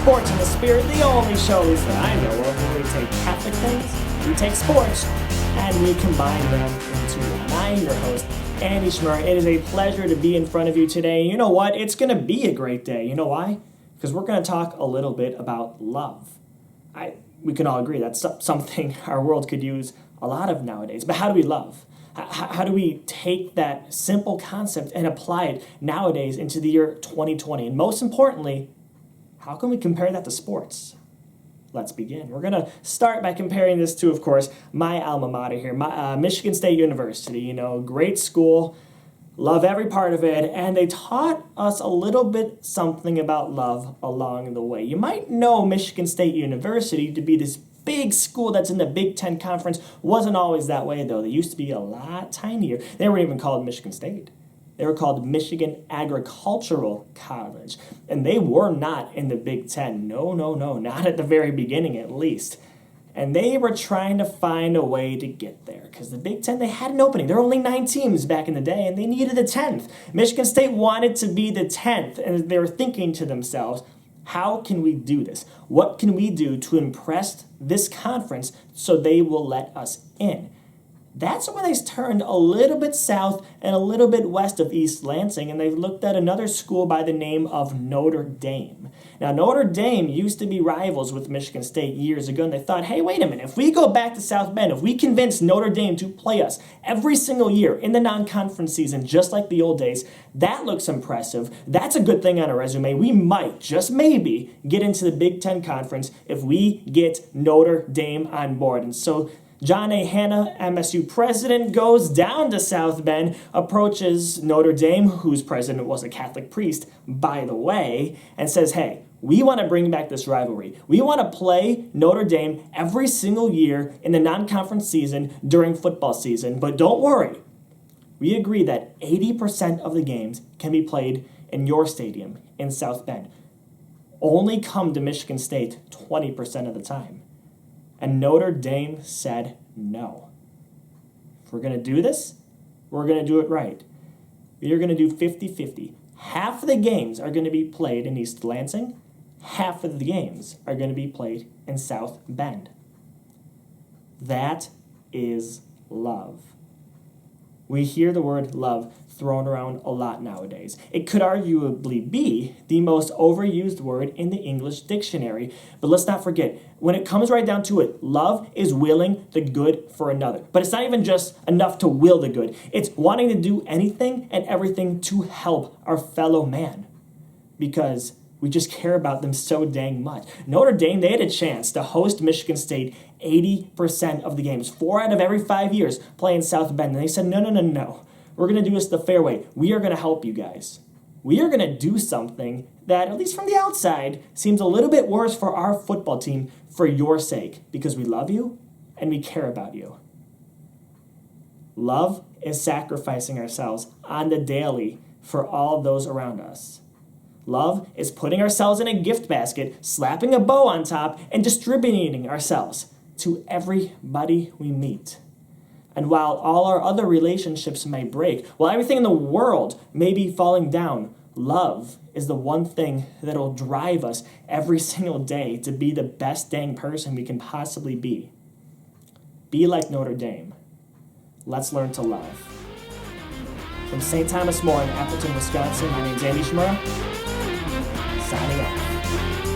Sports in the Spirit, the only shows that I know of where we take Catholic things, we take sports, and we combine them into one. I'm your host, Andy Schmurr. It is a pleasure to be in front of you today. You know what? It's going to be a great day. You know why? Because we're going to talk a little bit about love. We can all agree that's something our world could use a lot of nowadays. But how do we love? How do we take that simple concept and apply it nowadays into the year 2020? And most importantly, how can we compare that to sports? Let's begin. We're going to start by comparing this to, of course, my alma mater here, Michigan State University. You know, great school, love every part of it, and they taught us a little bit something about love along the way. You might know Michigan State University to be this big school that's in the Big Ten Conference. Wasn't always that way, though. They used to be a lot tinier. They weren't even called Michigan State. They were called Michigan Agricultural College, and they were not in the Big Ten. No, not at the very beginning at least. And they were trying to find a way to get there because the Big Ten, they had an opening. There were only 9 teams back in the day, and they needed a 10th. Michigan State wanted to be the 10th, and they were thinking to themselves, how can we do this? What can we do to impress this conference so they will let us in? That's when they turned a little bit south and a little bit west of East Lansing, and they looked at another school by the name of Notre Dame. Now, Notre Dame used to be rivals with Michigan State years ago, and they thought, hey, wait a minute, if we go back to South Bend, if we convince Notre Dame to play us every single year in the non-conference season, just like the old days, that looks impressive. That's a good thing on a resume. We might, just maybe, get into the Big Ten Conference if we get Notre Dame on board. And so John A. Hanna, MSU president, goes down to South Bend, approaches Notre Dame, whose president was a Catholic priest, by the way, and says, hey, we want to bring back this rivalry. We want to play Notre Dame every single year in the non-conference season during football season. But don't worry. We agree that 80% of the games can be played in your stadium in South Bend. Only come to Michigan State 20% of the time. And Notre Dame said no. If we're going to do this, we're going to do it right. We are going to do 50-50. Half of the games are going to be played in East Lansing. Half of the games are going to be played in South Bend. That is love. We hear the word love thrown around a lot nowadays. It could arguably be the most overused word in the English dictionary. But let's not forget, when it comes right down to it, love is willing the good for another. But it's not even just enough to will the good. It's wanting to do anything and everything to help our fellow man. Because we just care about them so dang much. Notre Dame, they had a chance to host Michigan State 80% of the games. 4 out of every 5 years playing South Bend. And they said, no. We're going to do this the fair way. We are going to help you guys. We are going to do something that, at least from the outside, seems a little bit worse for our football team for your sake. Because we love you and we care about you. Love is sacrificing ourselves on the daily for all those around us. Love is putting ourselves in a gift basket, slapping a bow on top, and distributing ourselves to everybody we meet. And while all our other relationships may break, while everything in the world may be falling down, love is the one thing that'll drive us every single day to be the best dang person we can possibly be. Be like Notre Dame. Let's learn to love. From St. Thomas More in Appleton, Wisconsin, my name's Andy Schmurr. Signing off.